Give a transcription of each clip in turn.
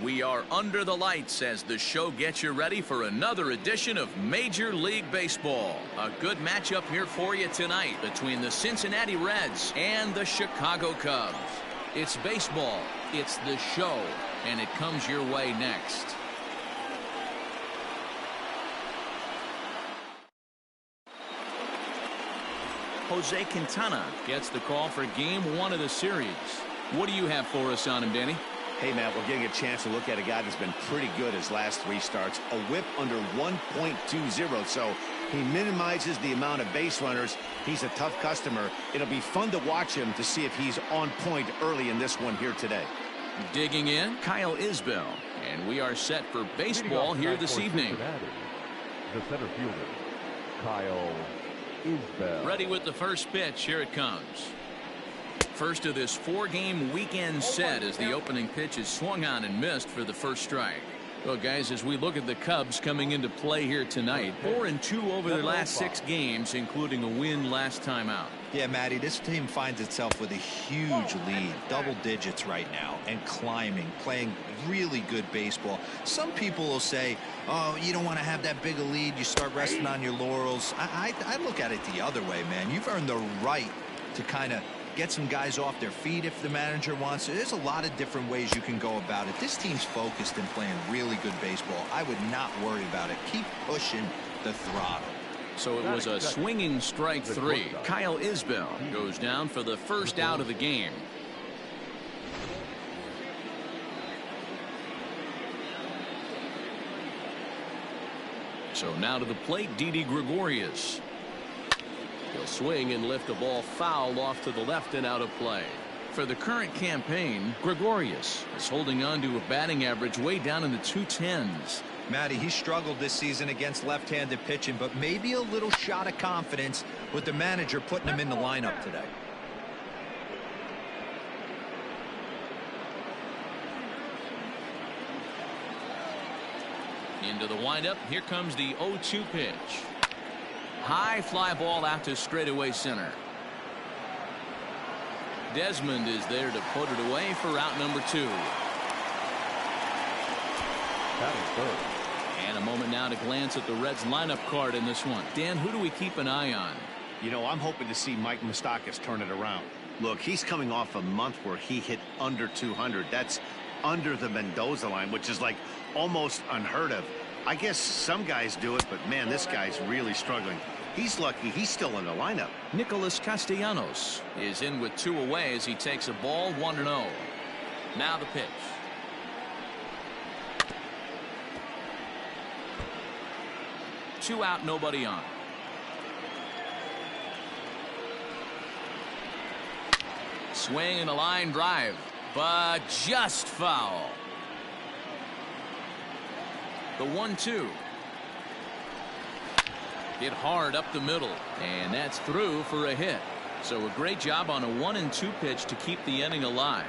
We are under the lights as the show gets you ready for another edition of Major League Baseball. A good matchup here for you tonight between the Cincinnati Reds and the Chicago Cubs. It's baseball, it's the show, and it comes your way next. Jose Quintana gets the call for game one of the series. What do you have for us on him, Danny? Hey, Matt, we're getting a chance to look at a guy that's been pretty good his last three starts. A whip under 1.20, so he minimizes the amount of base runners. He's a tough customer. It'll be fun to watch him to see if he's on point early in this one here today. Digging in, Kyle Isbell. And we are set for baseball here this evening. The center fielder, Kyle Isbell. Ready with the first pitch. Here it comes. First of this four-game weekend set as the opening pitch is swung on and missed for the first strike. Well, guys, as we look at the Cubs coming into play here tonight, 4-2 over their last 6 games, including a win last time out. Yeah, Matty, this team finds itself with a huge lead, double digits right now, and climbing, playing really good baseball. Some people will say, oh, you don't want to have that big a lead, you start resting on your laurels. I look at it the other way, man. You've earned the right to kind of get some guys off their feet if the manager wants to. There's a lot of different ways you can go about it. This team's focused and playing really good baseball. I would not worry about it. Keep pushing the throttle. So it was a swinging strike 3. Kyle Isbell goes down for the first out of the game. So now to the plate, Didi Gregorius. He'll swing and lift the ball foul off to the left and out of play. For the current campaign, Gregorius is holding on to a batting average way down in the 210s. Matty, he struggled this season against left-handed pitching, but maybe a little shot of confidence with the manager putting him in the lineup today. Into the windup. Here comes the 0-2 pitch. High fly ball out to straightaway center. Desmond is there to put it away for out number 2. That is third. And a moment now to glance at the Reds lineup card in this one. Dan, who do we keep an eye on? You know, I'm hoping to see Mike Moustakas turn it around. Look, he's coming off a month where he hit under 200. That's under the Mendoza line, which is like almost unheard of. I guess some guys do it, but man, this guy's really struggling. He's lucky he's still in the lineup. Nicholas Castellanos is in with 2 away as he takes a ball 1-0. Now the pitch. Two out, nobody on. Swing and a line drive, but just foul. The 1-2. Hit hard up the middle, and that's through for a hit. So a great job on a 1-2 pitch to keep the inning alive.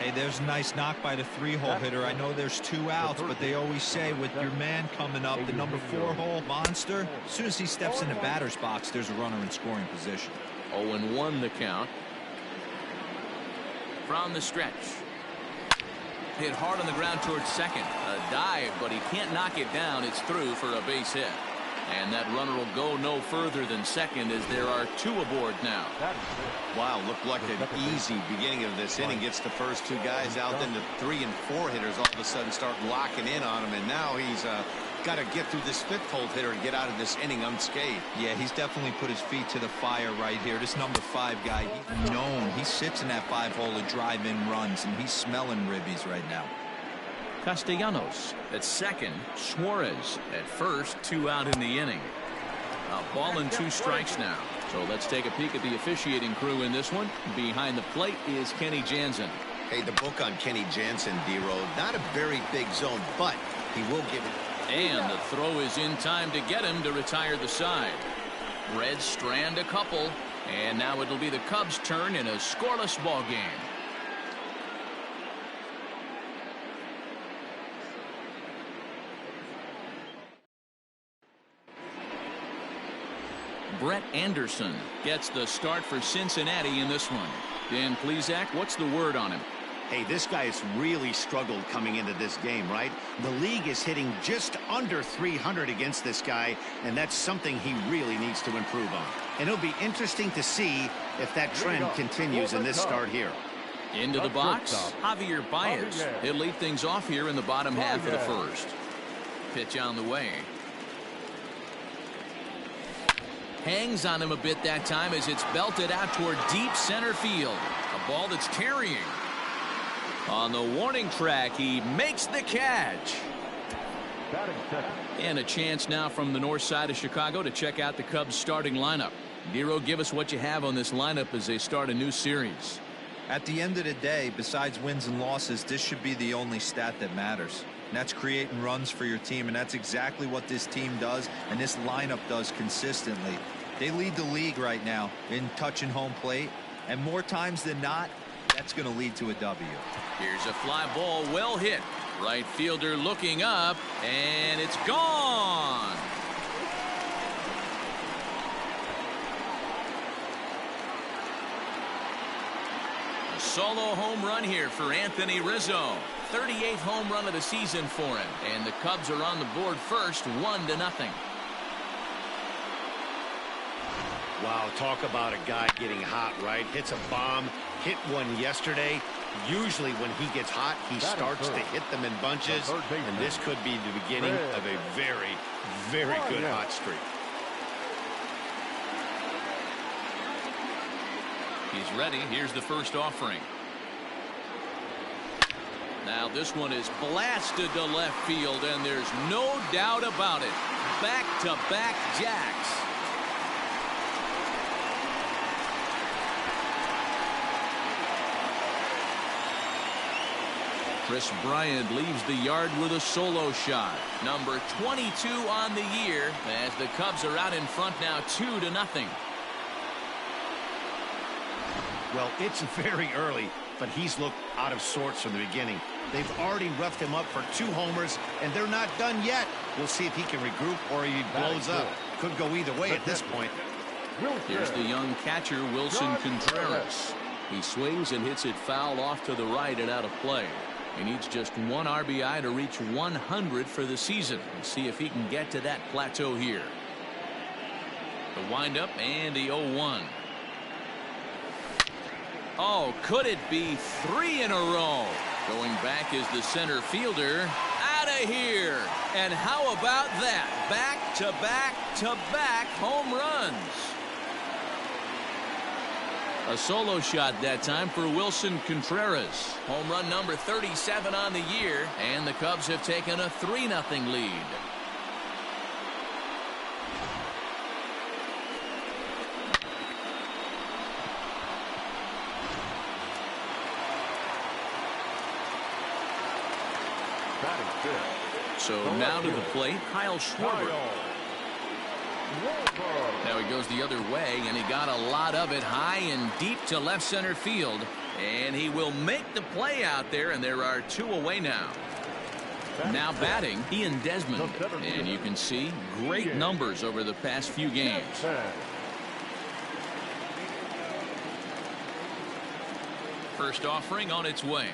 Hey, there's a nice knock by the 3-hole hitter. I know there's 2 outs, but they always say with your man coming up, the number 4-hole monster, as soon as he steps in the batter's box, there's a runner in scoring position. 0-1 the count. From the stretch. Hit hard on the ground towards second. A dive, but he can't knock it down. It's through for a base hit. And that runner will go no further than second as there are 2 aboard now. Wow, looked like an easy beginning of this inning. Gets the first 2 guys out, then the 3 and 4 hitters all of a sudden start locking in on him. And now he's got to get through this 5th-hole hitter and get out of this inning unscathed. Yeah, he's definitely put his feet to the fire right here. This number 5 guy, he's known. He sits in that 5-hole to drive in runs, and he's smelling ribbies right now. Castellanos at second. Suarez at first. 2 out in the inning. A ball and 2 strikes now. So let's take a peek at the officiating crew in this one. Behind the plate is Kenny Jansen. Hey, the book on Kenny Jansen, D-Road. Not a very big zone, but he will give it. And the throw is in time to get him to retire the side. Reds strand a couple, and now it'll be the Cubs' turn in a scoreless ball game. Brett Anderson gets the start for Cincinnati in this one. Dan Plesac, what's the word on him? Hey, this guy has really struggled coming into this game, right? The league is hitting just under 300 against this guy, and that's something he really needs to improve on. And it'll be interesting to see if that trend continues in this start here. Into the box, Javier Baez. He'll lead things off here in the bottom half of the first. Pitch on the way. Hangs on him a bit that time as it's belted out toward deep center field. A ball that's carrying. On the warning track, he makes the catch. And a chance now from the north side of Chicago to check out the Cubs starting lineup. Nero, give us what you have on this lineup as they start a new series. At the end of the day, besides wins and losses, this should be the only stat that matters. And that's creating runs for your team, and that's exactly what this team does and this lineup does consistently. They lead the league right now in touching home plate, and more times than not, that's going to lead to a W. Here's a fly ball, well hit. Right fielder looking up, and it's gone. A solo home run here for Anthony Rizzo. 38th home run of the season for him. And the Cubs are on the board first, 1-0. Wow, talk about a guy getting hot, right? Hits a bomb, hit one yesterday. Usually when he gets hot, he starts to hit them in bunches, and this could be the beginning of a very, very good hot streak. He's ready. Here's the first offering. Now this one is blasted to left field, and there's no doubt about it. Back-to-back jacks. Chris Bryant leaves the yard with a solo shot. Number 22 on the year as the Cubs are out in front now 2-0. Well, it's very early, but he's looked out of sorts from the beginning. They've already roughed him up for 2 homers, and they're not done yet. We'll see if he can regroup or he blows up. Could go either way at this point. Here's the young catcher, Wilson Contreras. He swings and hits it foul off to the right and out of play. He needs just 1 RBI to reach 100 for the season. We'll see if he can get to that plateau here. The windup and the 0-1. Oh, could it be 3 in a row? Going back is the center fielder. Out of here. And how about that? Back-to-back-to-back home runs. A solo shot that time for Wilson Contreras. Home run number 37 on the year, and the Cubs have taken a 3-0 lead. So now to the plate, Kyle Schwarber. Now he goes the other way, and he got a lot of it high and deep to left center field. And he will make the play out there, and there are 2 away now. Now batting, Ian Desmond. And you can see great numbers over the past few games. First offering on its way.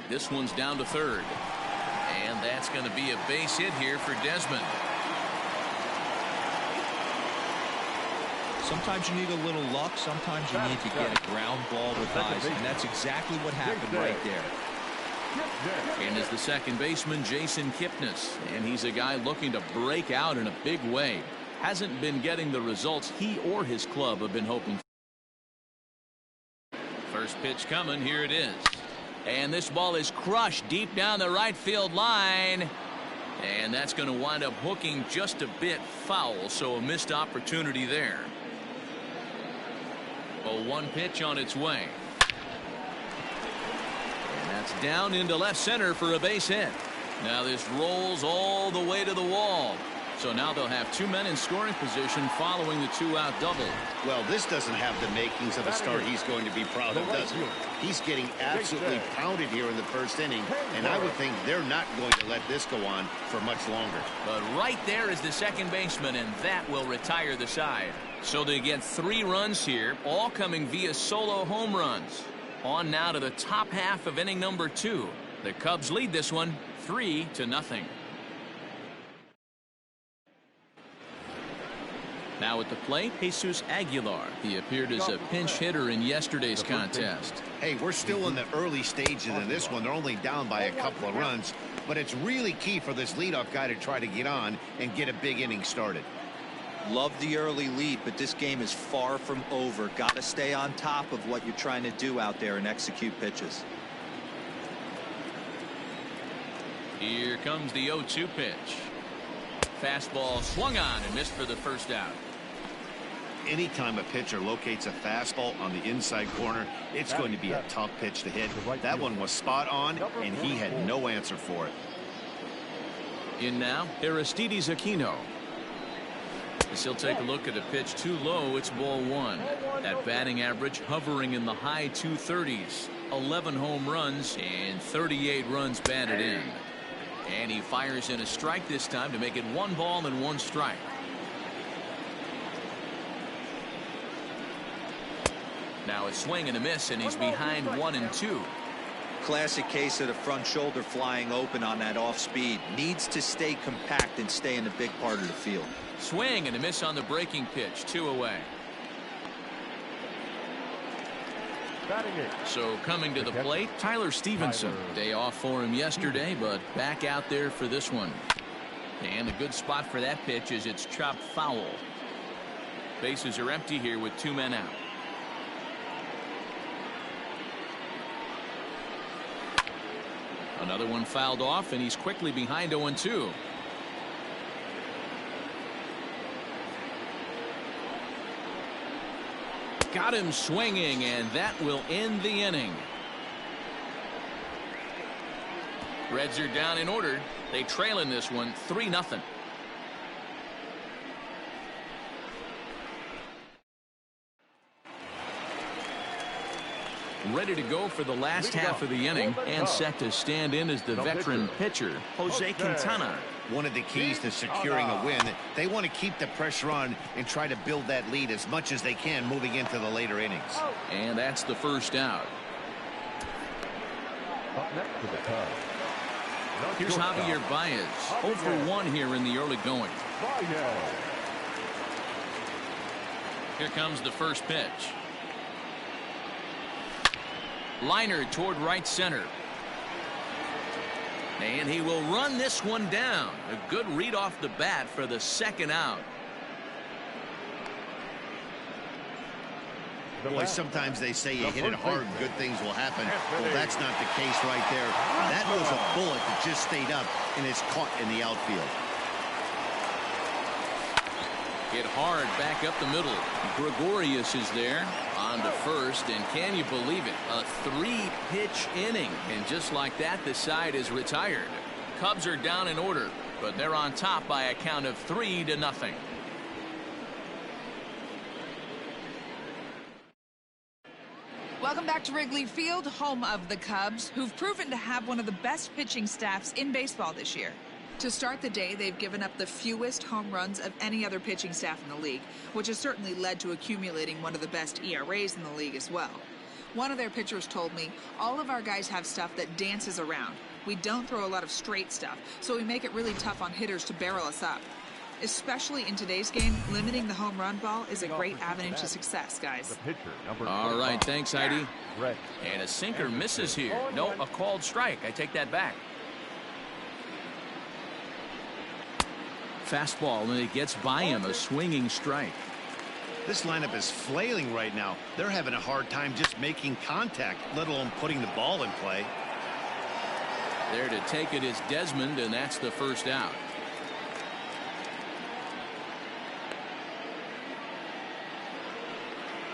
This one's down to third. And that's going to be a base hit here for Desmond. Sometimes you need a little luck. Sometimes you need to get a ground ball with eyes. And that's exactly what happened right there. And is the second baseman, Jason Kipnis. And he's a guy looking to break out in a big way. Hasn't been getting the results he or his club have been hoping for. First pitch coming. Here it is. And this ball is crushed deep down the right field line. And that's going to wind up hooking just a bit foul. So a missed opportunity there. A 1 pitch on its way. And that's down into left center for a base hit. Now this rolls all the way to the wall. So now they'll have 2 men in scoring position following the 2-out double. Well, this doesn't have the makings of a start he's going to be proud of, does it? He's getting absolutely pounded here in the first inning, and I would think they're not going to let this go on for much longer. But right there is the second baseman, and that will retire the side. So they get 3 runs here, all coming via solo home runs. On now to the top half of inning number 2. The Cubs lead this one 3-0. Now at the plate, Jesus Aguilar. He appeared as a pinch hitter in yesterday's contest. Hey, we're still in the early stages of this one. They're only down by a couple of runs, but it's really key for this leadoff guy to try to get on and get a big inning started. Love the early lead, but this game is far from over. Got to stay on top of what you're trying to do out there and execute pitches. Here comes the 0-2 pitch. Fastball swung on and missed for the first out. Anytime a pitcher locates a fastball on the inside corner, it's going to be a tough pitch to hit. That one was spot on, and he had no answer for it. In now, Aristides Aquino. As he'll take a look at a pitch too low, it's ball 1. That batting average hovering in the high 230s. 11 home runs and 38 runs batted in. And he fires in a strike this time to make it 1 ball and 1 strike. Now a swing and a miss, and he's behind 1-2. Classic case of the front shoulder flying open on that off speed. Needs to stay compact and stay in the big part of the field. Swing and a miss on the breaking pitch. 2 away. So coming to the plate, Tyler Stevenson. Day off for him yesterday, but back out there for this one. And a good spot for that pitch is it's chopped foul. Bases are empty here with 2 men out. Another one fouled off, and he's quickly behind 0-2. Got him swinging, and that will end the inning. Reds are down in order. They trail in this one 3-0. Ready to go for the last half of the inning, and set to stand in as the veteran pitcher, Jose Quintana. One of the keys to securing a win, they want to keep the pressure on and try to build that lead as much as they can moving into the later innings. And that's the first out. Up next to the Cubs. Here's Javier Baez, 0 for 1 here in the early going. Here comes the first pitch. Liner toward right center. And he will run this one down. A good read off the bat for the second out. Boy, sometimes they say you hit it hard and good things will happen. Well, that's not the case right there. That was a bullet that just stayed up and is caught in the outfield. Hit hard back up the middle. Gregorius is there on to first, and can you believe it? A 3-pitch inning, and just like that, the side is retired. Cubs are down in order, but they're on top by a count of 3-0. Welcome back to Wrigley Field, home of the Cubs, who've proven to have one of the best pitching staffs in baseball this year. To start the day, they've given up the fewest home runs of any other pitching staff in the league, which has certainly led to accumulating one of the best ERAs in the league as well. One of their pitchers told me, all of our guys have stuff that dances around. We don't throw a lot of straight stuff, so we make it really tough on hitters to barrel us up. Especially in today's game, limiting the home run ball is a great avenue to success, guys. All right, thanks, Heidi. And a sinker misses here. No, a called strike. I take that back. Fastball, and it gets by him, a swinging strike. This lineup is flailing right now. They're having a hard time just making contact, let alone putting the ball in play. There to take it is Desmond, and that's the first out.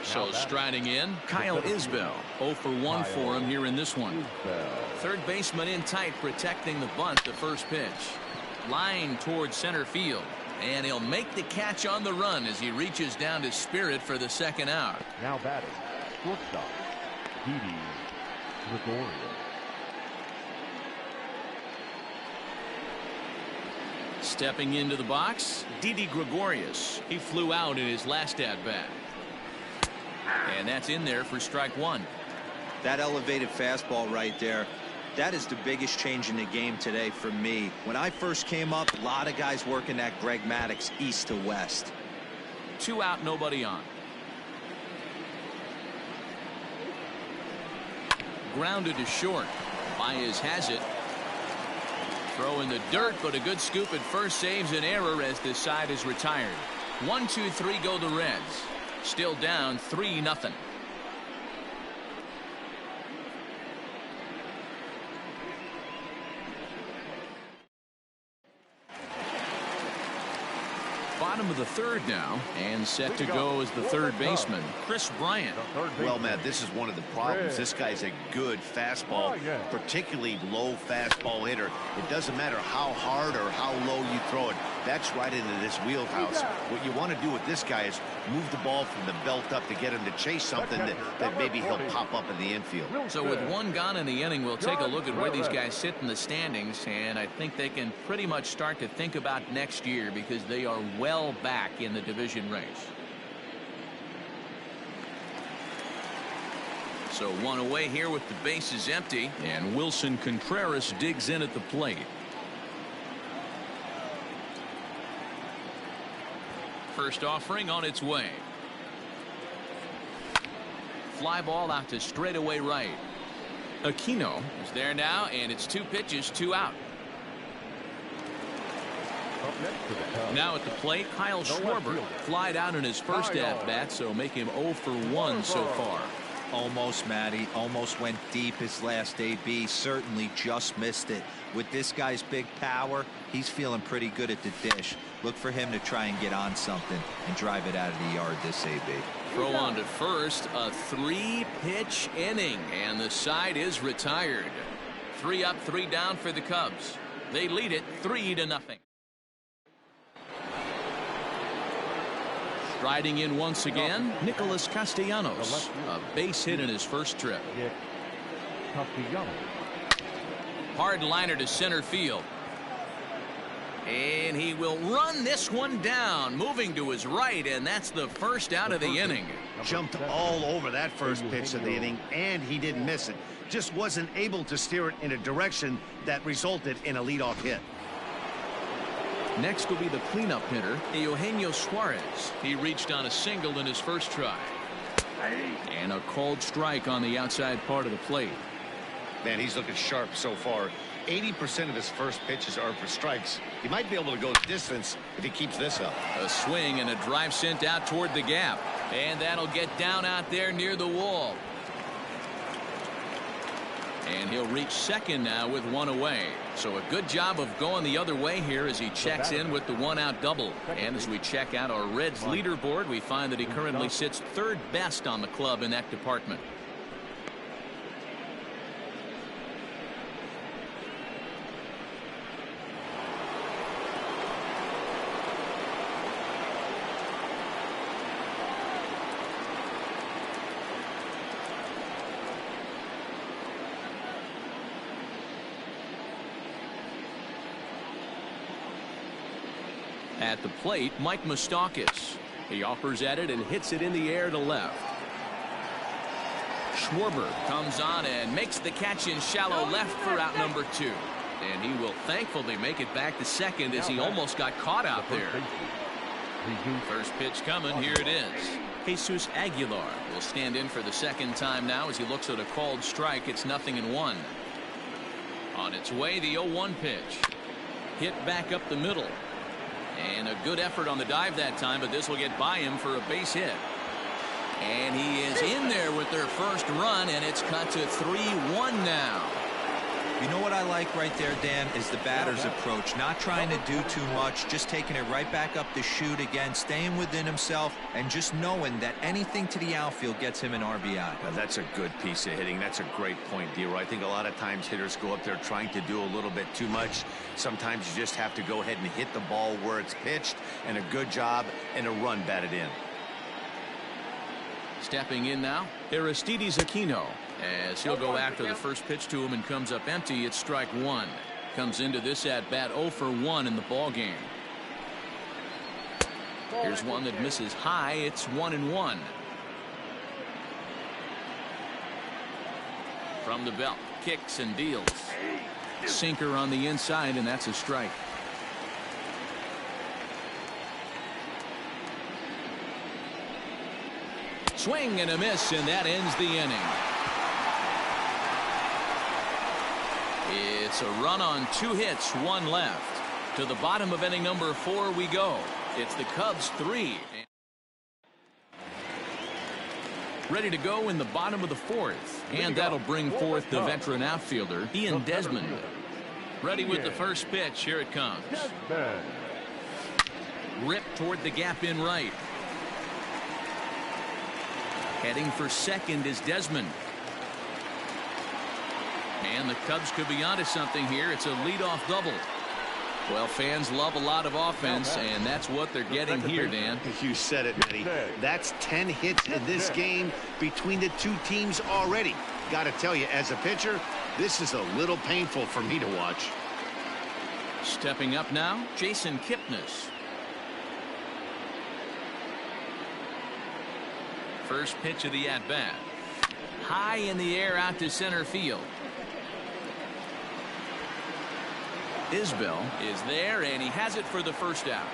So striding in, Kyle Isbell. 0 for 1 for him here in this one. Third baseman in tight, protecting the bunt, the first pitch. Line towards center field. And he'll make the catch on the run as he reaches down to Spirit for the second out. Now batting, shortstop, Didi Gregorius. Stepping into the box, Didi Gregorius. He flew out in his last at-bat. And that's in there for strike one. That elevated fastball right there, that is the biggest change in the game today for me. When I first came up, a lot of guys working that Greg Maddux east to west. 2 out, nobody on. Grounded to short. Baez has it. Throw in the dirt, but a good scoop at first saves an error as this side is retired. 1-2-3 go the Reds. Still down 3-0. Bottom of the third now, and set to go as the third baseman, Chris Bryant. Well, Matt, this is one of the problems. This guy's a good fastball, particularly low fastball hitter. It doesn't matter how hard or how low you throw it. That's right into this wheelhouse. What you want to do with this guy is move the ball from the belt up to get him to chase something that maybe he'll pop up in the infield. So with one gone in the inning, we'll take a look at where these guys sit in the standings, and I think they can pretty much start to think about next year because they are well back in the division race. So one away here with the bases empty, and Wilson Contreras digs in at the plate. First offering on its way. Fly ball out to straightaway right. Aquino is there now, and it's 2 pitches, 2 out. Now at the plate, Kyle Schwarber flied out in his first at-bat, so make him 0 for 1 so far. Almost, Matty. Almost went deep his last AB. Certainly just missed it. With this guy's big power, he's feeling pretty good at the dish. Look for him to try and get on something and drive it out of the yard this AB. Throw on to first, a 3-pitch inning, and the side is retired. 3 up, 3 down for the Cubs. They lead it 3-0. Striding in once again, Nicholas Castellanos. A base hit in his first trip. Hard liner to center field. And he will run this one down, moving to his right, and that's the first out of the inning. Jumped all over that first pitch of the inning, and he didn't miss it. Just wasn't able to steer it in a direction that resulted in a leadoff hit. Next will be the cleanup hitter, Eugenio Suarez. He reached on a single in his first try. And a called strike on the outside part of the plate. Man, he's looking sharp so far. 80% of his first pitches are for strikes. He might be able to go the distance if he keeps this up. A swing and a drive sent out toward the gap. And that'll get down out there near the wall. And he'll reach second now with 1 away. So a good job of going the other way here as he checks in with the 1-out double. And as we check out our Reds leaderboard, we find that he currently sits 3rd best on the club in that department. At the plate, Mike Moustakas. He offers at it and hits it in the air to left. Schwarber comes on and makes the catch in shallow left for out number 2. And he will thankfully make it back to second as he almost got caught out there. First pitch coming. Here it is. Jesus Aguilar will stand in for the second time now as he looks at a called strike. It's 0-1. On its way, the 0-1 pitch. Hit back up the middle. And a good effort on the dive that time, but this will get by him for a base hit. And he is in there with their first run, and it's cut to 3-1 now. You know what I like right there, Dan, is the batter's approach. Not trying to do too much, just taking it right back up the chute again, staying within himself, and just knowing that anything to the outfield gets him an RBI. Now, that's a good piece of hitting. That's a great point, D-Roy. I think a lot of times hitters go up there trying to do a little bit too much. Sometimes you just have to go ahead and hit the ball where it's pitched, and a good job and a run batted in. Stepping in now, Aristides Aquino, as he'll go after the first pitch to him and comes up empty. It's strike one. Comes into this at bat 0 for 1 in the ball game. Here's one that misses high. It's 1-1. From the belt, kicks and deals. Sinker on the inside, and that's a strike. Swing and a miss, and that ends the inning. It's a run on 2 hits, 1 left. To the bottom of inning number 4 we go. It's the Cubs 3. Ready to go in the bottom of the 4th. And that'll bring forth the veteran outfielder, Ian Desmond. Ready with the first pitch. Here it comes. Ripped toward the gap in right. Heading for second is Desmond. And the Cubs could be onto something here. It's a leadoff double. Well, fans love a lot of offense, and that's what they're getting here, Dan. You said it, Manny. That's 10 hits in this game between the two teams already. Got to tell you, as a pitcher, this is a little painful for me to watch. Stepping up now, Jason Kipnis. First pitch of the at-bat. High in the air out to center field. Isbell is there, and he has it for the first out.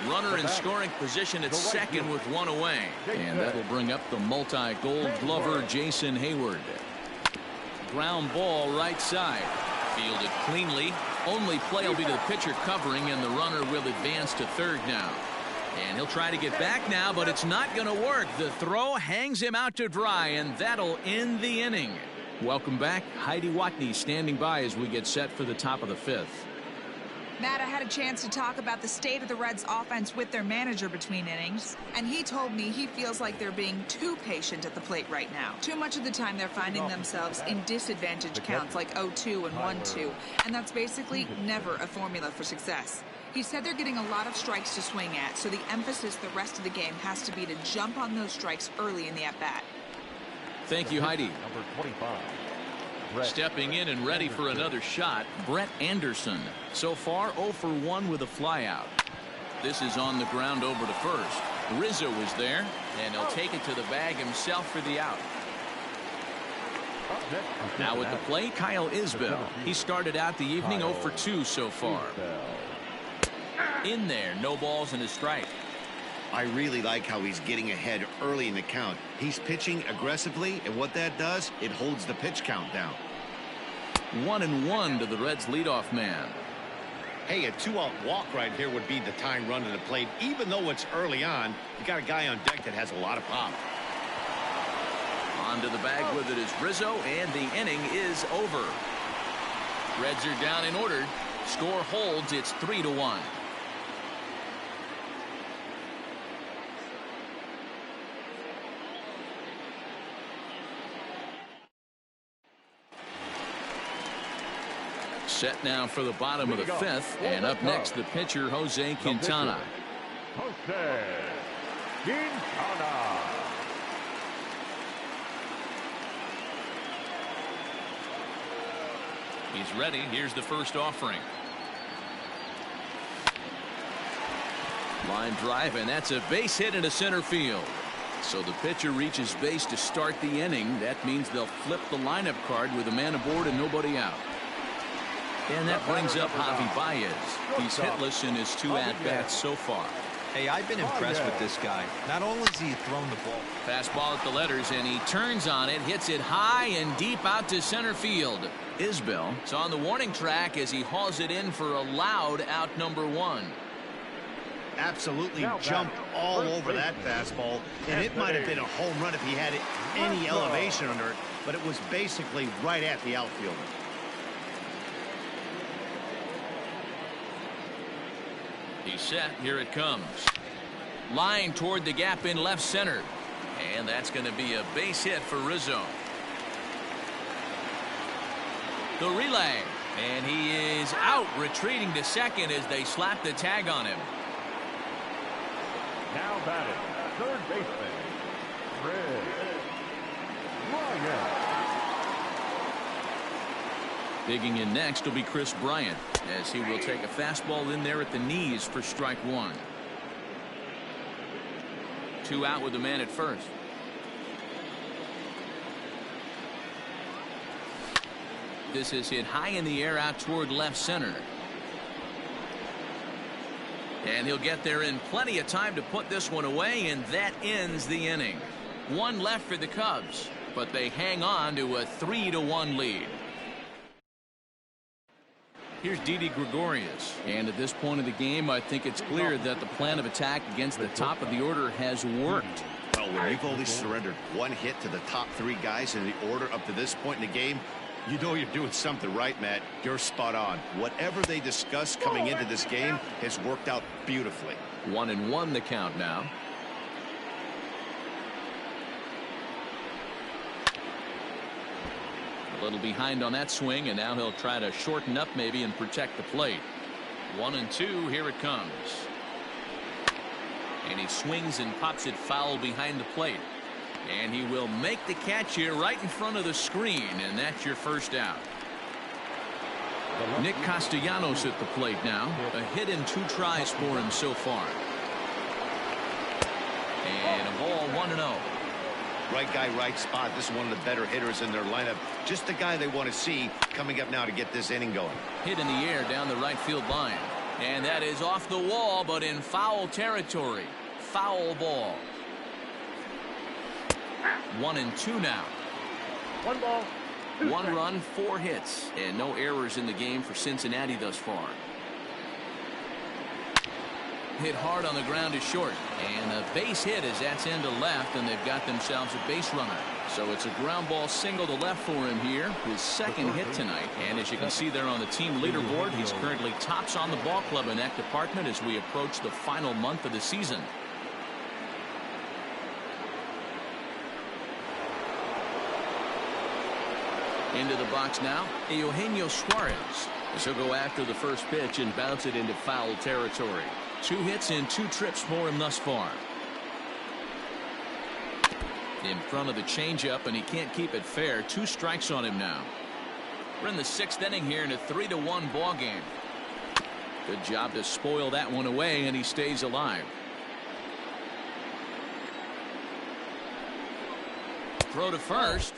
Runner in scoring position at second with 1 away. And that'll bring up the multi-gold glover Jason Hayward. Ground ball right side. Fielded cleanly. Only play will be to the pitcher covering, and the runner will advance to third now. And he'll try to get back now, but it's not going to work. The throw hangs him out to dry, and that'll end the inning. Welcome back. Heidi Watney standing by as we get set for the top of the 5th. Matt, I had a chance to talk about the state of the Reds offense with their manager between innings, and he told me he feels like they're being too patient at the plate right now. Too much of the time they're finding themselves in disadvantage counts like 0-2 and 1-2, and that's basically never a formula for success. He said they're getting a lot of strikes to swing at, so the emphasis the rest of the game has to be to jump on those strikes early in the at-bat. Thank you, Heidi. Number 25. Stepping in and ready for another shot, Brett Anderson. So far, 0 for 1 with a flyout. This is on the ground over to first. Rizzo is there, and he'll take it to the bag himself for the out. Now at the plate, Kyle Isbell. He started out the evening 0 for 2 so far. In there, no balls and a strike. I really like how he's getting ahead early in the count. He's pitching aggressively, and what that does, it holds the pitch count down. 1-1 to the Reds leadoff man. Hey, a 2-out walk right here would be the time run to the plate. Even though it's early on, you got a guy on deck that has a lot of pop. Onto the bag with it is Rizzo, and the inning is over. Reds are down and ordered. Score holds. It's 3-1. Set now for the bottom of the 5th, and up next the pitcher Jose Quintana. Jose Quintana. He's ready. Here's the first offering. Line drive, and that's a base hit into center field. So the pitcher reaches base to start the inning. That means they'll flip the lineup card with a man aboard and nobody out. And that brings up Javi Baez. He's hitless in his 2 at-bats so far. Hey, I've been impressed with this guy. Not only has he thrown the ball. Fastball at the letters, and he turns on it, hits it high and deep out to center field. Isbell is on the warning track as he hauls it in for a loud out number 1. absolutely Now jumped batting, all first over that baseman, fastball, and it might have been a home run if he had any elevation under it, but it was basically right at the outfielder. He's set. Here it comes. Line toward the gap in left center. And that's going to be a base hit for Rizzo. The relay. And he is out, retreating to second as they slap the tag on him. Now batting, third baseman, Chris Bryant. Digging in next will be Chris Bryant, as he will take a fastball in there at the knees for strike one. 2 out with the man at first. This is hit high in the air out toward left center. And he'll get there in plenty of time to put this one away, and that ends the inning. 1 left for the Cubs, but they hang on to a 3-1 lead. Here's Didi Gregorius, and at this point of the game, I think it's clear that the plan of attack against the top of the order has worked. Well, when you've only surrendered 1 hit to the top 3 guys in the order up to this point in the game, you know you're doing something right, Matt. You're spot on. Whatever they discussed coming into this game has worked out beautifully. 1-1 the count now. A little behind on that swing, and now he'll try to shorten up maybe and protect the plate. 1-2, here it comes. And he swings and pops it foul behind the plate. And he will make the catch here right in front of the screen, and that's your first out. Nick Castellanos at the plate now. A hit in 2 tries for him so far. And a ball 1-0. Right guy, right spot. This is one of the better hitters in their lineup. Just the guy they want to see coming up now to get this inning going. Hit in the air down the right field line. And that is off the wall, but in foul territory. Foul ball. 1-2 now. 1 ball. 1 run, 4 hits, and no errors in the game for Cincinnati thus far. Hit hard on the ground is short, and a base hit as that's into left, and they've got themselves a base runner. So it's a ground ball single to left for him here, his 2nd hit tonight. And as you can see there on the team leaderboard, he's currently tops on the ball club in that department as we approach the final month of the season. Into the box now, Eugenio Suarez. As he'll go after the first pitch and bounce it into foul territory. 2 hits and 2 trips for him thus far. In front of the changeup, and he can't keep it fair. 2 strikes on him now. We're in the 6th inning here in a 3-1 ball game. Good job to spoil that one away, and he stays alive. Throw to first.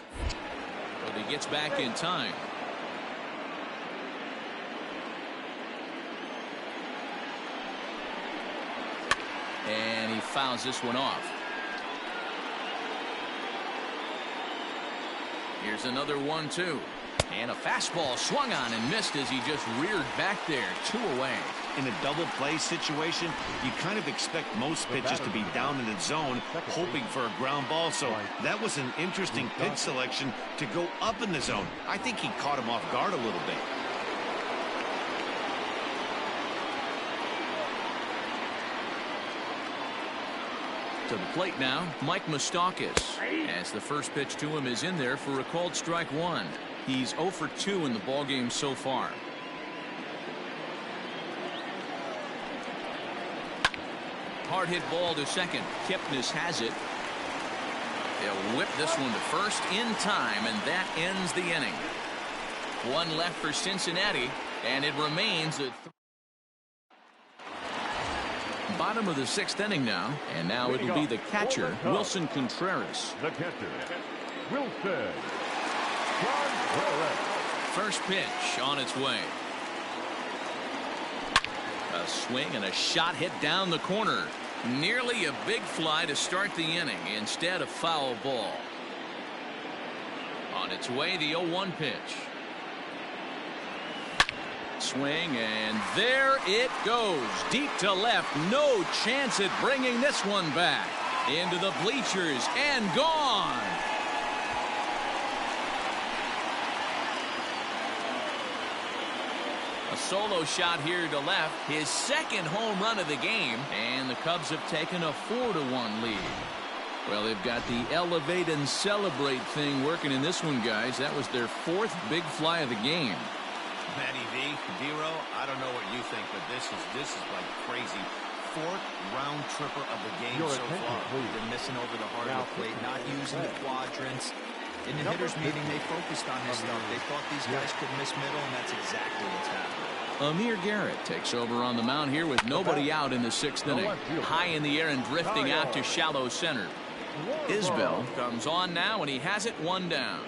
But he gets back in time. And he fouls this one off. Here's another 1-2. And a fastball swung on and missed as he just reared back there. 2 away. In a double play situation, you kind of expect most pitches to be down in the zone, hoping for a ground ball. So that was an interesting pitch selection to go up in the zone. I think he caught him off guard a little bit. To the plate now, Mike Moustakas, as the first pitch to him is in there for a called strike 1. He's 0 for 2 in the ballgame so far. Hard hit ball to second. Kipnis has it. They'll whip this one to first in time, and that ends the inning. 1 left for Cincinnati, and it remains at bottom of the 6th inning now, and now it'll be the catcher, Wilson Contreras. The catcher, Wilson Contreras. First pitch on its way. A swing and a shot hit down the corner. Nearly a big fly to start the inning. Instead, a foul ball. On its way, the 0-1 pitch. swing, and there it goes. Deep to left. No chance at bringing this one back. Into the bleachers and gone. A solo shot here to left. His second home run of the game. And the Cubs have taken a 4-1 lead. Well, they've got the elevate and celebrate thing working in this one, guys. That was their fourth big fly of the game. Matty V, Dero, I don't know what you think, but this is like crazy. Fourth round tripper of the game so far. They're missing over the heart of the plate, not using the quadrants. In the hitters meeting, they focused on this stuff. They thought these guys could miss middle, and that's exactly what's happening. Amir Garrett takes over on the mound here with nobody out in the sixth inning. High in the air and drifting out to shallow center. Isbell comes on now, and he has it one down.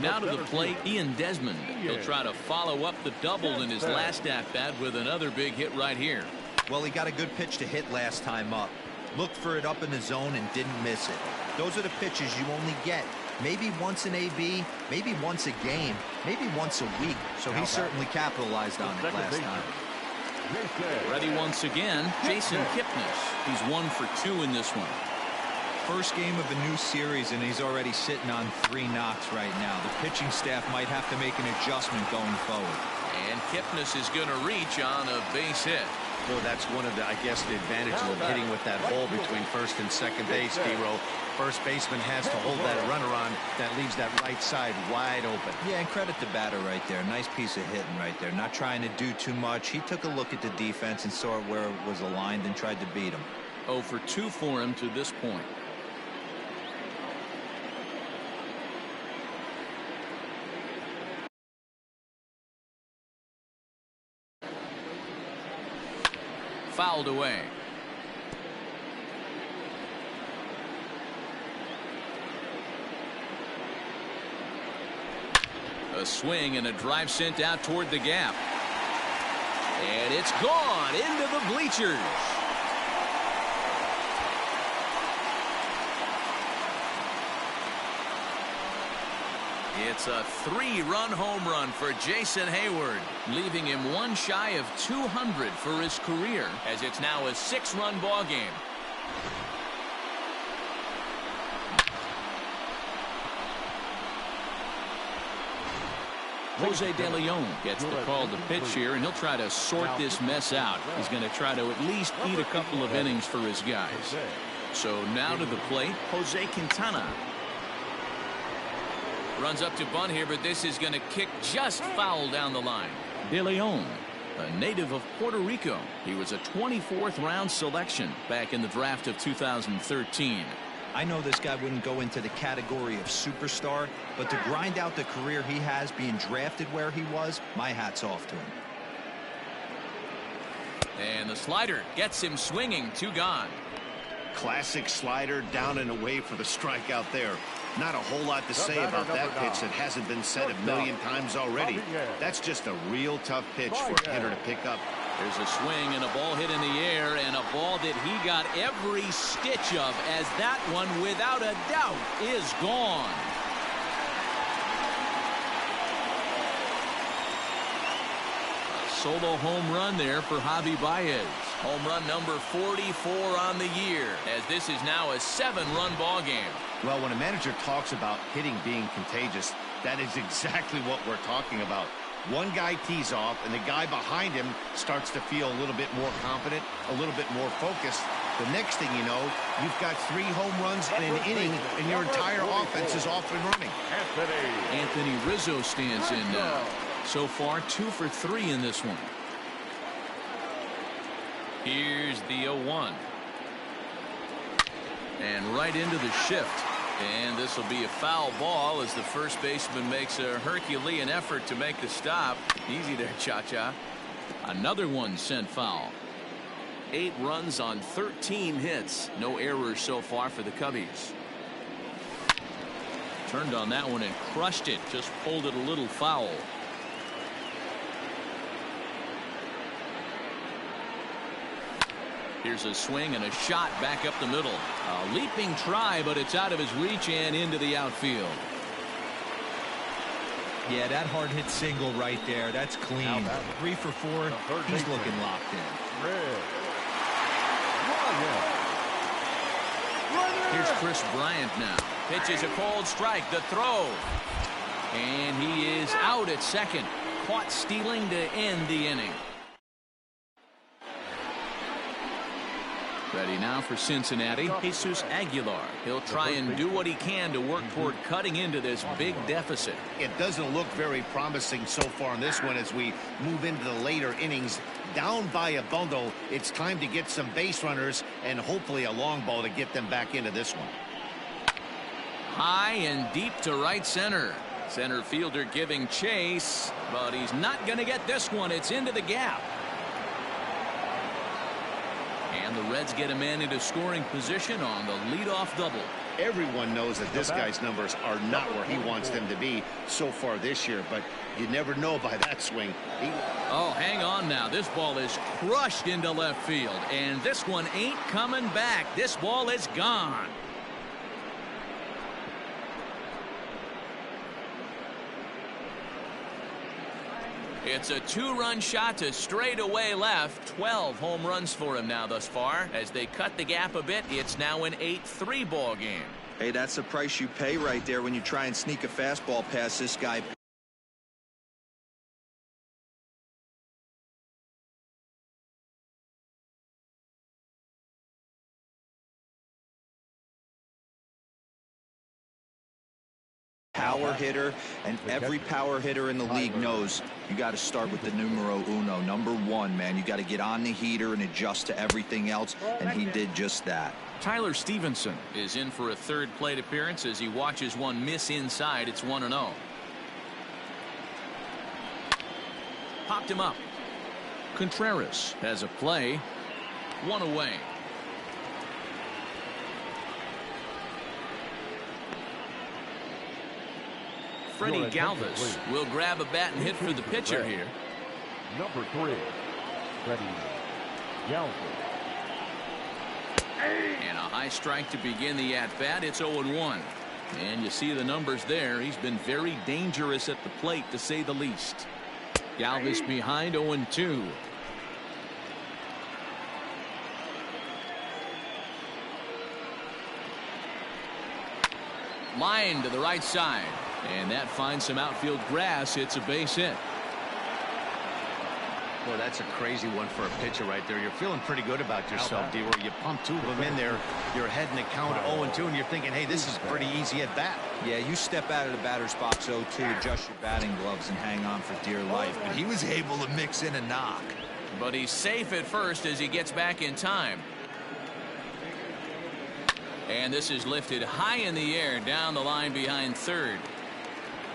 Now to the plate, Ian Desmond. He'll try to follow up the double in his last at-bat with another big hit right here. Well, he got a good pitch to hit last time up. Looked for it up in the zone and didn't miss it. Those are the pitches you only get maybe once in AB, maybe once a game, maybe once a week. So he certainly capitalized on it last time. Ready once again, Jason Kipnis. He's 1 for 2 in this one. First game of a new series, and he's already sitting on 3 knocks right now. The pitching staff might have to make an adjustment going forward. And Kipnis is going to reach on a base hit. Well, that's one of the, I guess, the advantages of hitting with that hole between first and second base, Dero. First baseman has to hold that runner on. That leaves that right side wide open. Yeah, and credit the batter right there. Nice piece of hitting right there. Not trying to do too much. He took a look at the defense and saw where it was aligned and tried to beat him. 0 for 2 for him to this point. Fouled away. A swing and a drive sent out toward the gap. And it's gone into the bleachers. It's a 3-run home run for Jason Heyward, leaving him 1 shy of 200 for his career, as it's now a 6-run ball game. Jose De Leon gets the call to pitch here, and he'll try to sort this mess out. He's going to try to at least eat a couple of innings for his guys. So now to the plate, Jose Quintana. Runs up to bunt here, but this is going to kick just foul down the line. De Leon, a native of Puerto Rico. He was a 24th round selection back in the draft of 2013. I know this guy wouldn't go into the category of superstar, but to grind out the career he has being drafted where he was, my hat's off to him. And the slider gets him swinging. 2 gone. Classic slider, down and away for the strikeout there. Not a whole lot to say about that pitch that hasn't been said a million times already. That's just a real tough pitch for a hitter to pick up. There's a swing and a ball hit in the air, and a ball that he got every stitch of, as that one, without a doubt, is gone. A solo home run there for Javi Baez. Home run number 44 on the year, as this is now a 7-run ball game. Well, when a manager talks about hitting being contagious, that is exactly what we're talking about. One guy tees off, and the guy behind him starts to feel a little bit more confident, a little bit more focused. The next thing you know, you've got 3 home runs in an inning, and your entire offense is off and running. Anthony Rizzo stands in now. So far, 2 for 3 in this one. Here's the 0-1. And right into the shift. And this will be a foul ball as the first baseman makes a Herculean effort to make the stop. Easy there, Cha-Cha. Another one sent foul. 8 runs on 13 hits. No errors so far for the Cubbies. Turned on that one and crushed it. Just pulled it a little foul. Here's a swing and a shot back up the middle. A leaping try, but it's out of his reach and into the outfield. Yeah, that hard hit single right there. That's clean. 3 for 4. He's looking locked in. Here's Chris Bryant now. Pitches a cold strike. The throw. And he is out at second. Caught stealing to end the inning. Ready now for Cincinnati, Jesus Aguilar. He'll try and do what he can to work toward cutting into this big deficit. It doesn't look very promising so far in this one as we move into the later innings. Down by a bundle, it's time to get some base runners and hopefully a long ball to get them back into this one. High and deep to right center. Center fielder giving chase, but he's not going to get this one. It's into the gap. And the Reds get a man into scoring position on the leadoff double. Everyone knows that this guy's numbers are not where he wants them to be so far this year, but you never know by that swing. Oh, hang on now. This ball is crushed into left field, and this one ain't coming back. This ball is gone. It's a 2-run shot to straightaway left. 12 home runs for him now thus far. As they cut the gap a bit, it's now an 8-3 ball game. Hey, that's the price you pay right there when you try and sneak a fastball past this guy. Power hitter, and every power hitter in the league knows you got to start with the numero uno, number 1, man. You got to get on the heater and adjust to everything else, and he did just that. Tyler Stevenson is in for a third plate appearance as he watches one miss inside. It's 1-0. Popped him up. Contreras has a play. 1 away. Freddie Galvis will grab a bat and hit for the pitcher here. Number 3, Freddie Galvis. And a high strike to begin the at-bat. It's 0-1. And you see the numbers there. He's been very dangerous at the plate, to say the least. Galvis behind 0-2. Line to the right side. And that finds some outfield grass. It's a base hit. Well, that's a crazy one for a pitcher right there. You're feeling pretty good about yourself, D. Where you pump 2 of them in there. You're heading the count 0-2, and you're thinking, hey, this is pretty easy at bat. Yeah, you step out of the batter's box 0-2, adjust your batting gloves, and hang on for dear life. But he was able to mix in a knock. But he's safe at first as he gets back in time. And this is lifted high in the air down the line behind third.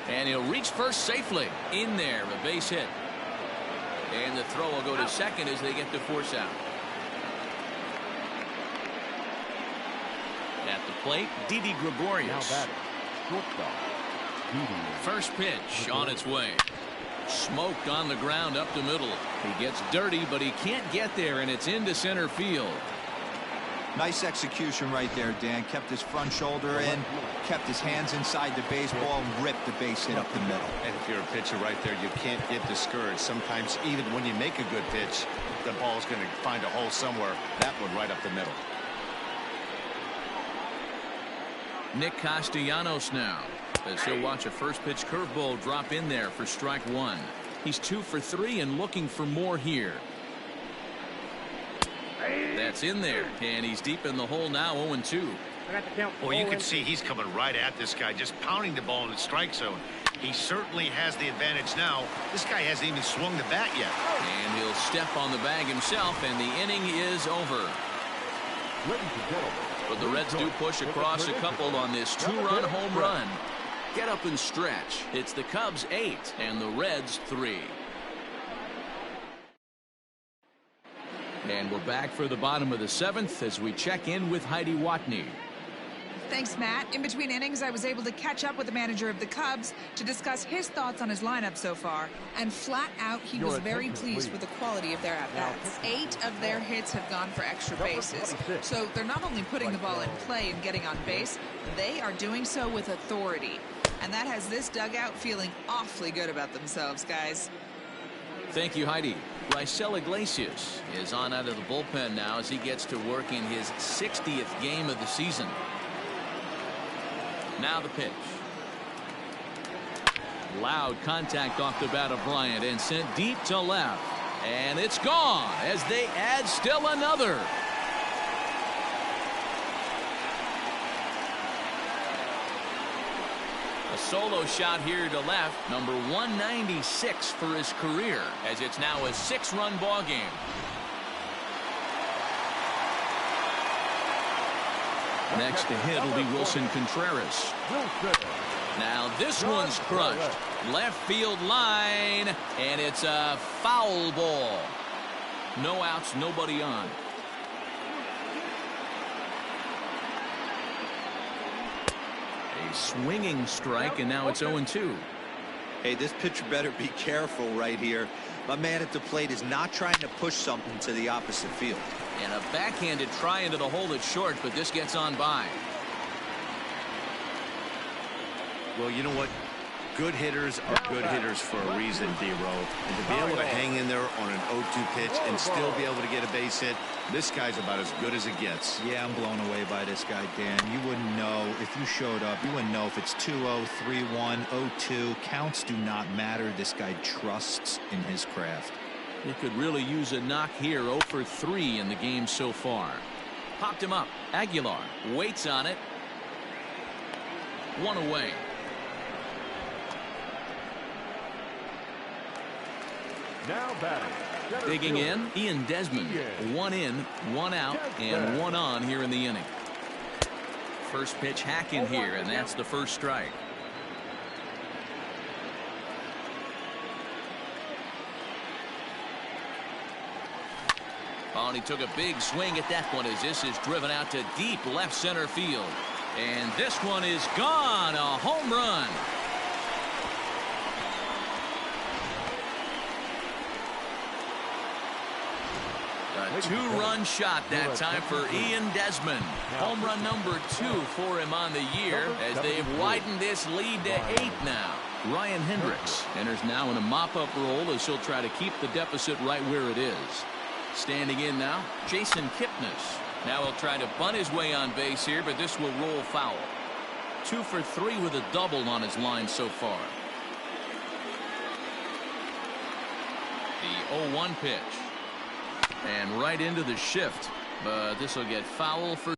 And he'll reach first safely. In there, a base hit. And the throw will go to second as they get the force out. At the plate, Didi Gregorius. First pitch on its way. Smoked on the ground up the middle. He gets dirty, but he can't get there, and it's into center field. Nice execution right there, Dan. Kept his front shoulder in, kept his hands inside the baseball, and ripped the base hit up the middle. And if you're a pitcher right there, you can't get discouraged. Sometimes even when you make a good pitch, the ball's going to find a hole somewhere. That one right up the middle. Nick Castellanos now, as he'll watch a first pitch curveball drop in there for strike 1. He's 2 for 3 and looking for more here. That's in there, and he's deep in the hole now, 0-2. Well, you can see he's coming right at this guy, just pounding the ball in the strike zone. He certainly has the advantage now. This guy hasn't even swung the bat yet. And he'll step on the bag himself, and the inning is over. But the Reds do push across a couple on this 2-run home run. Get up and stretch. It's the Cubs 8 and the Reds 3. And we're back for the bottom of the 7th as we check in with Heidi Watney. Thanks, Matt. In between innings, I was able to catch up with the manager of the Cubs to discuss his thoughts on his lineup so far. And flat out, he was very pleased with the quality of their at-bats. 8 of their hits have gone for extra bases. So they're not only putting the ball in play and getting on base, they are doing so with authority. And that has this dugout feeling awfully good about themselves, guys. Thank you, Heidi. Raisel Iglesias is on out of the bullpen now as he gets to work in his 60th game of the season. Now the pitch. Loud contact off the bat of Bryant and sent deep to left. And it's gone as they add still another. A solo shot here to left, number 196 for his career, as it's now a 6-run ball game. Next to hit will be Wilson Contreras. Now this one's crushed. Left field line, and it's a foul ball. No outs, nobody on. A swinging strike, and now it's 0-2. Hey, this pitcher better be careful right here. My man at the plate is not trying to push something to the opposite field. And a backhanded try into the hole at short, but this gets on by. Well, you know what? Good hitters are good hitters for a reason, D-Row. And to be able to hang in there on an 0-2 pitch and still be able to get a base hit, this guy's about as good as it gets. Yeah, I'm blown away by this guy, Dan. You wouldn't know if you showed up. You wouldn't know if it's 2-0, 3-1, 0-2. Counts do not matter. This guy trusts in his craft. He could really use a knock here. 0 for 3 in the game so far. Popped him up. Aguilar waits on it. 1 away. Now batting. Digging in, Ian Desmond. 1 in, 1 out, and 1 on here in the inning. First pitch hacking here, and that's the first strike. Oh, and he took a big swing at that one as this is driven out to deep left center field. And this one is gone. A home run. A 2-run shot that time for Ian Desmond. Home run number 2 for him on the year as they've widened this lead to 8 now. Ryan Hendricks enters now in a mop-up role as he'll try to keep the deficit right where it is. Standing in now, Jason Kipnis. Now he'll try to bunt his way on base here, but this will roll foul. 2 for 3 with a double on his line so far. The 0-1 pitch. And right into the shift, but this will get foul for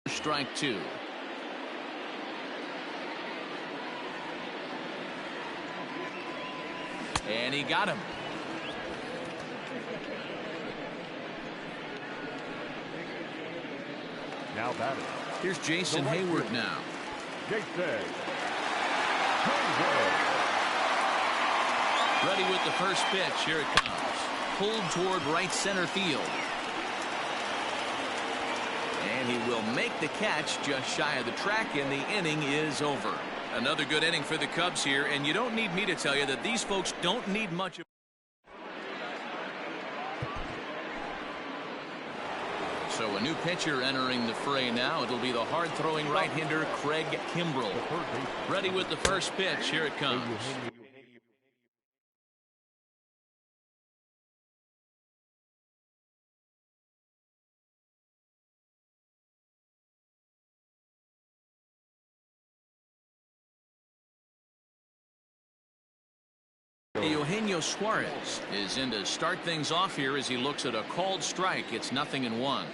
strike 2. And he got him. Now batting. Here's Jason Hayward now. Jason. Ready with the first pitch. Here it comes. Pulled toward right center field. And he will make the catch just shy of the track, and the inning is over. Another good inning for the Cubs here, and you don't need me to tell you that these folks don't need much of. So a new pitcher entering the fray now. It'll be the hard-throwing right-hander Craig Kimbrell. Ready with the first pitch. Here it comes. Eugenio Suarez is in to start things off here as he looks at a called strike. It's 0-1.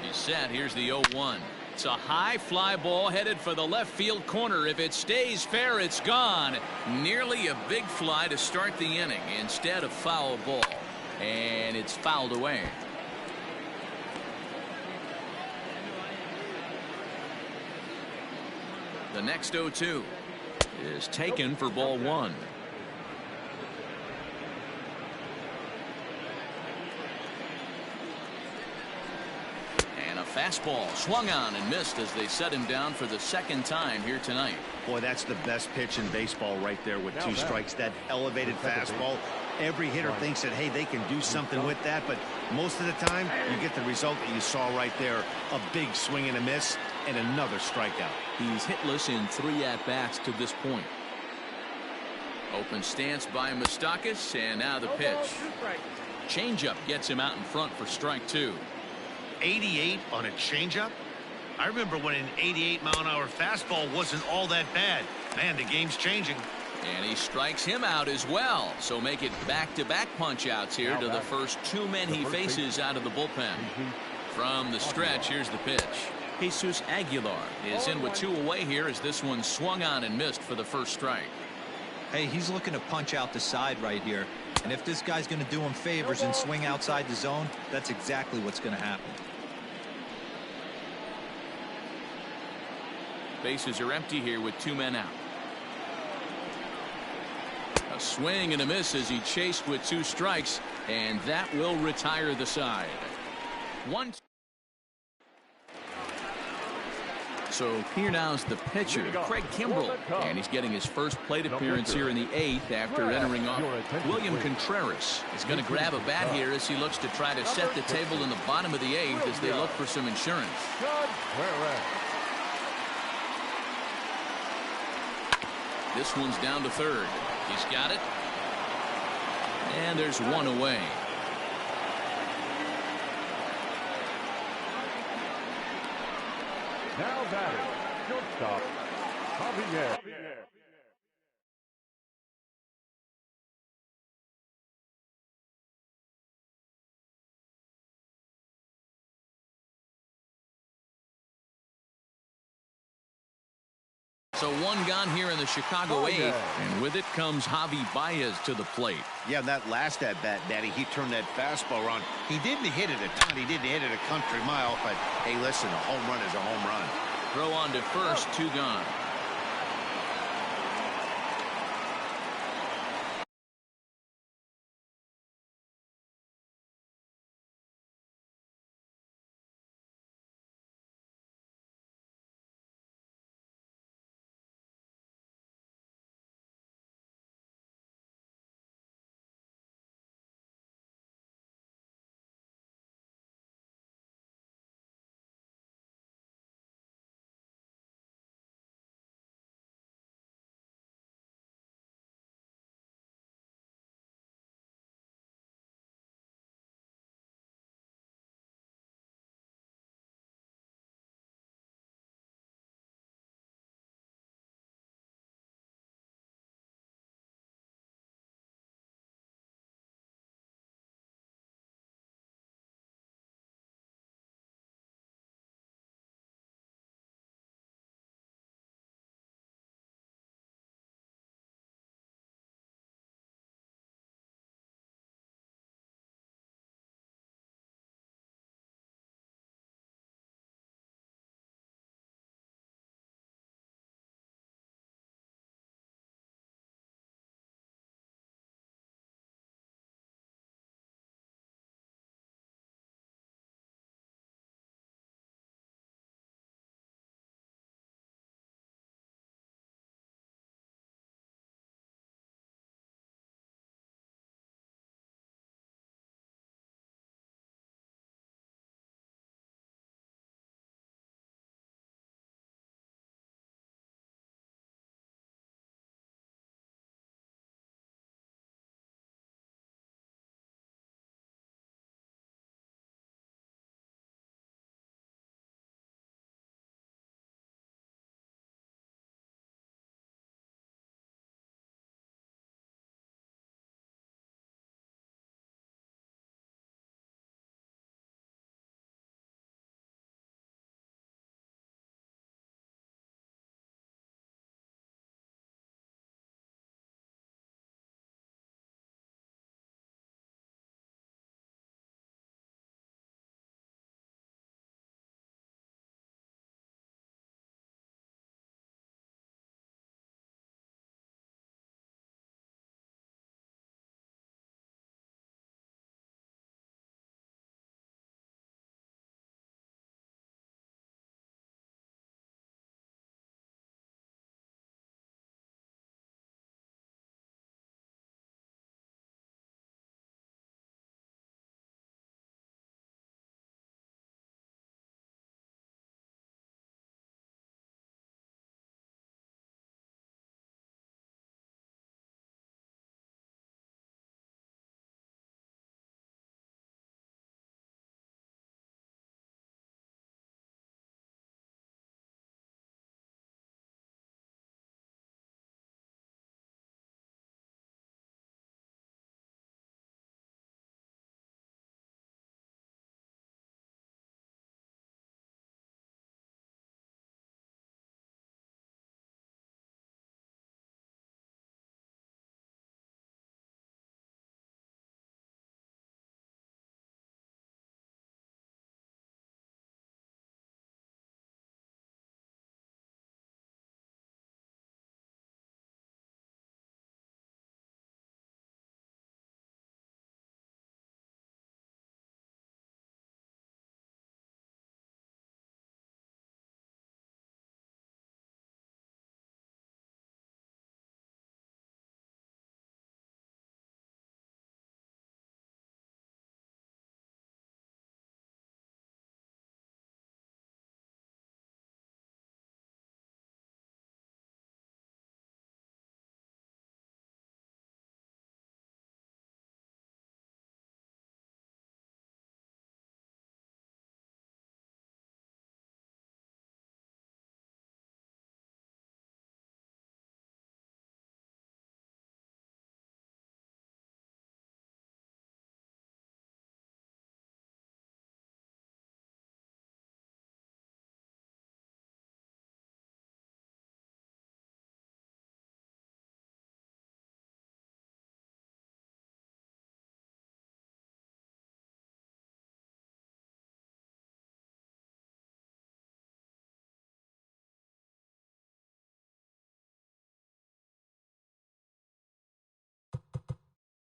He's set. Here's the 0-1. It's a high fly ball headed for the left field corner. If it stays fair, it's gone. Nearly a big fly to start the inning. Instead, a foul ball. And it's fouled away. The next 0-2 is taken for ball 1. Fastball swung on and missed as they set him down for the second time here tonight. Boy, that's the best pitch in baseball right there with 2 strikes. That elevated fastball. Every hitter thinks that, hey, they can do something with that, but most of the time you get the result that you saw right there. A big swing and a miss and another strikeout. He's hitless in 3 at-bats to this point. Open stance by Moustakas, and now the pitch. Changeup gets him out in front for strike 2. 88 on a changeup? I remember when an 88-mile-an-hour fastball wasn't all that bad. Man, the game's changing. And he strikes him out as well. So make it back-to-back punch-outs here to the first 2 men he faces out of the bullpen. From the stretch, here's the pitch. Jesus Aguilar is in with 2 away here as this one swung on and missed for the first strike. Hey, he's looking to punch out the side right here. And if this guy's going to do him favors and swing outside the zone, that's exactly what's going to happen. Bases are empty here with 2 men out. A swing and a miss as he chased with 2 strikes, and that will retire the side. 1. So here now is the pitcher, Craig Kimbrel, and he's getting his first plate appearance here in the 8th after entering off. William Contreras is going to grab a bat here as he looks to try to set the table in the bottom of the 8th as they look for some insurance. This one's down to 3rd. He's got it. And there's 1 away. Now batting, shortstop, Javier. So 1 gone here in the Chicago 8th, and with it comes Javi Baez to the plate. Yeah, that last at-bat, Daddy, he turned that fastball around. He didn't hit it a ton. He didn't hit it a country mile, but, hey, listen, a home run is a home run. Throw on to first, 2 gone.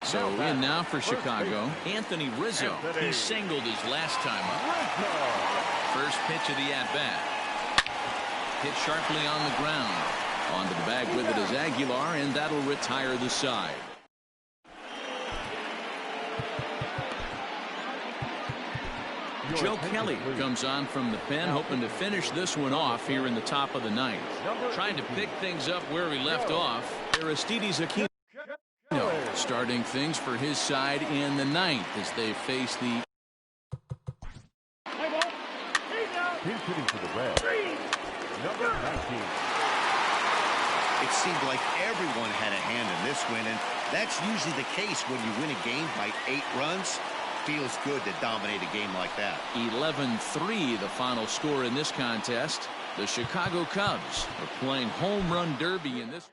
So in now for Chicago, Anthony Rizzo. He singled his last time up. First pitch of the at-bat. Hit sharply on the ground. Onto the bag with it is Aguilar, and that'll retire the side. Joe Kelly comes on from the pen, hoping to finish this one off here in the top of the ninth. Trying to pick things up where he left off. Aristides Aquino starting things for his side in the ninth as they face the... He's hitting for the Reds. Number 19. It seemed like everyone had a hand in this win, and that's usually the case when you win a game by 8 runs. Feels good to dominate a game like that. 11-3 the final score in this contest. The Chicago Cubs are playing home run derby in this.